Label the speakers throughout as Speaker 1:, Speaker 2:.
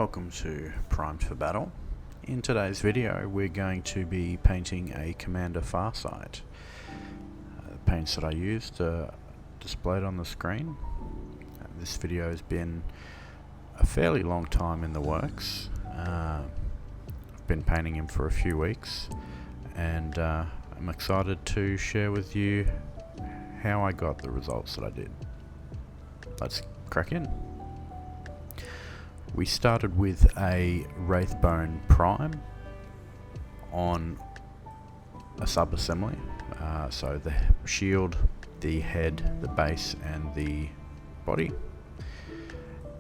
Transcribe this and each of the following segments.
Speaker 1: Welcome to Primed for Battle. In today's video we're going to be painting a Commander Farsight. The paints that I used are displayed on the screen. This video has been a fairly long time in the works. I've been painting him for a few weeks and I'm excited to share with you how I got the results that I did. Let's crack in. We started with a Wraithbone Prime on a sub-assembly, so the shield, the head, the base and the body.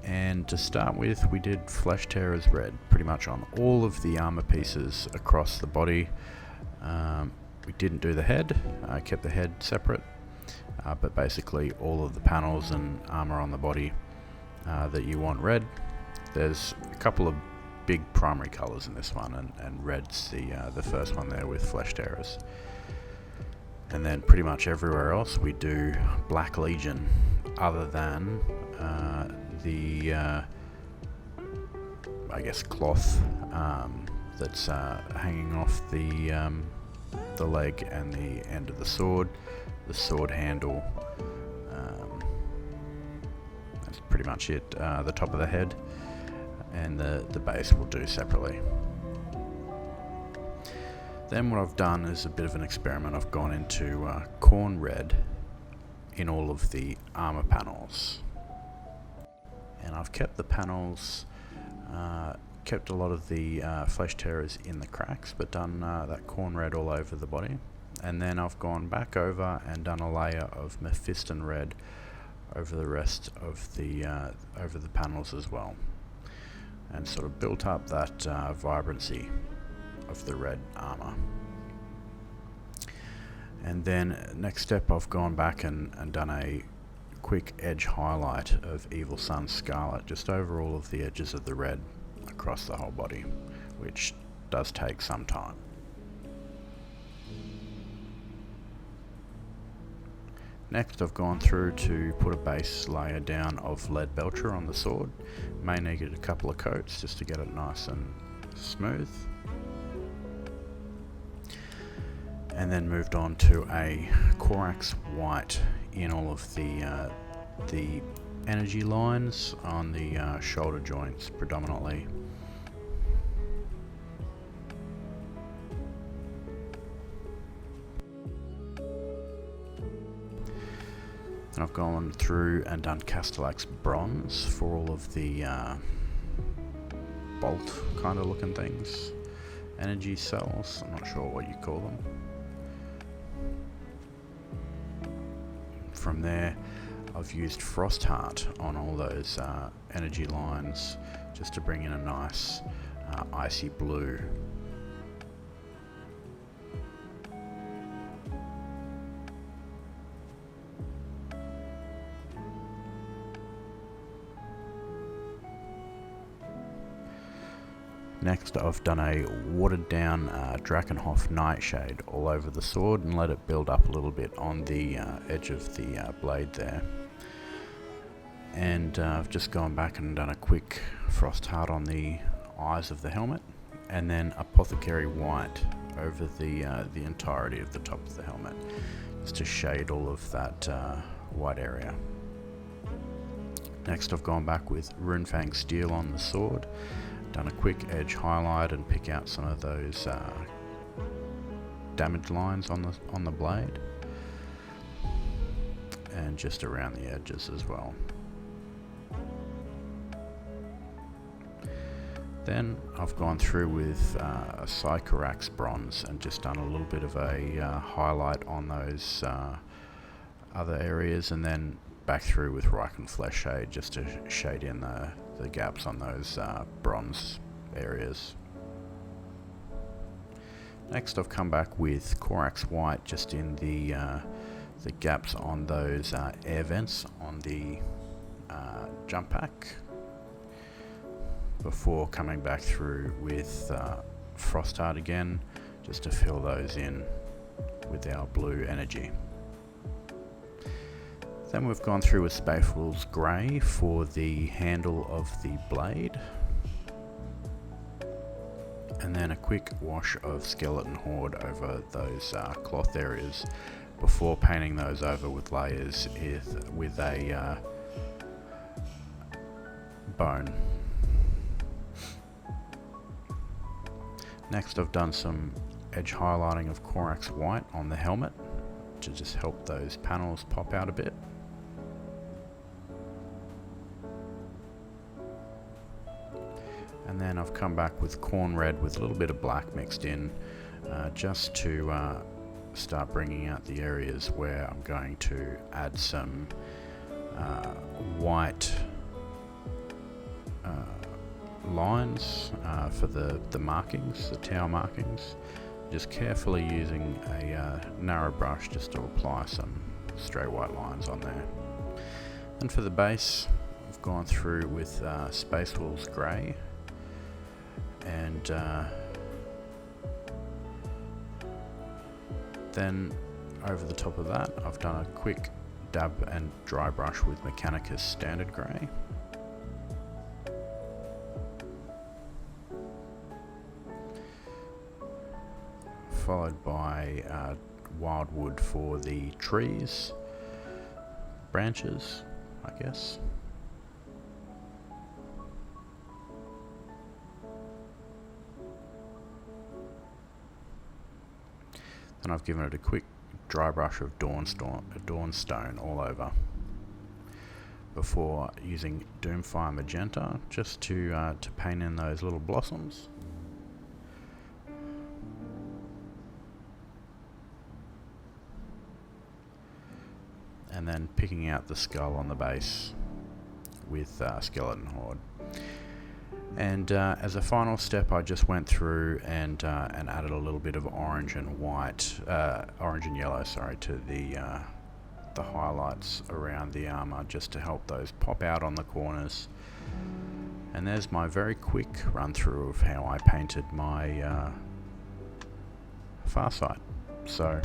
Speaker 1: And to start with, we did Flesh Tearers Red pretty much on all of the armor pieces across the body. We didn't do the head, I kept the head separate, but basically all of the panels and armor on the body that you want red. There's a couple of big primary colours in this one, and red's the first one there with Flesh Tearers. And then pretty much everywhere else we do Black Legion, other than the I guess cloth that's hanging off the leg and the end of the sword handle. That's pretty much it. The top of the head and the base will do separately. Then what I've done is a bit of an experiment. I've gone into Corn Red in all of the armor panels, and I've kept the panels, kept a lot of the Flesh Tearers in the cracks, but done that Corn Red all over the body. And then I've gone back over and done a layer of Mephiston Red over the rest of the over the panels as well, and sort of built up that vibrancy of the red armor. And then next step, I've gone back and done a quick edge highlight of Evil Sun Scarlet just over all of the edges of the red across the whole body, which does take some time. Next, I've gone through to put a base layer down of Lead Belcher on the sword. May need a couple of coats just to get it nice and smooth. And then moved on to a Corax White in all of the energy lines on the shoulder joints predominantly. And I've gone through and done Castellax Bronze for all of the bolt kind of looking things. Energy cells, I'm not sure what you call them. From there, I've used Frostheart on all those energy lines just to bring in a nice icy blue. Next, I've done a watered down Drakenhof Nightshade all over the sword and let it build up a little bit on the edge of the blade there. And I've just gone back and done a quick Frostheart on the eyes of the helmet, and then Apothecary White over the entirety of the top of the helmet, just to shade all of that white area. Next, I've gone back with Runefang Steel on the sword, done a quick edge highlight and pick out some of those damage lines on the blade, and just around the edges as well. Then I've gone through with a Sycorax Bronze and just done a little bit of a highlight on those other areas, and then back through with Riken Flesh Shade just to shade in the gaps on those bronze areas. Next, I've come back with Corax White just in the gaps on those air vents on the jump pack, before coming back through with Frostheart again just to fill those in with our blue energy. Then we've gone through with Spacefull's Grey for the handle of the blade, And then a quick wash of skeleton horde over those cloth areas before painting those over with layers with a bone. Next, I've done some edge highlighting of Corax white on the helmet to just help those panels pop out a bit. And then I've come back with corn red with a little bit of black mixed in, just to start bringing out the areas where I'm going to add some white lines for the markings, the Tau markings. Just carefully using a narrow brush just to apply some straight white lines on there. And for the base, I've gone through with Space Wolves Grey, and then over the top of that I've done a quick dab and dry brush with Mechanicus Standard Grey. Followed by wildwood for the trees, branches, I guess. Then I've given it a quick dry brush of Dawnstone all over before using Doomfire Magenta just to paint in those little blossoms. And then picking out the skull on the base with Skeleton Horde. And as a final step, I just went through and added a little bit of orange and yellow, sorry, to the highlights around the armor, just to help those pop out on the corners. And there's my very quick run through of how I painted my Farsight. So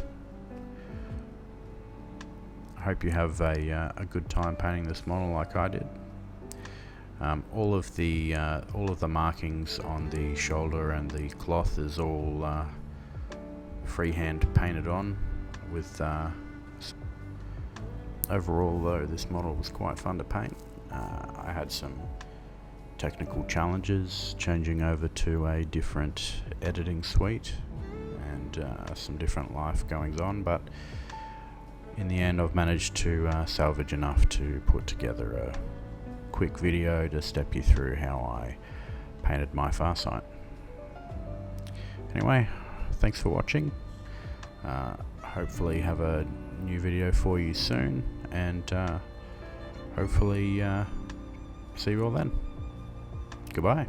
Speaker 1: I hope you have a good time painting this model like I did. All of the markings on the shoulder and the cloth is all freehand painted on. With overall, though, this model was quite fun to paint. I had some technical challenges changing over to a different editing suite and some different life goings on, but in the end I've managed to salvage enough to put together a quick video to step you through how I painted my Farsight. Anyway, thanks for watching. Hopefully have a new video for you soon, and hopefully see you all then. Goodbye.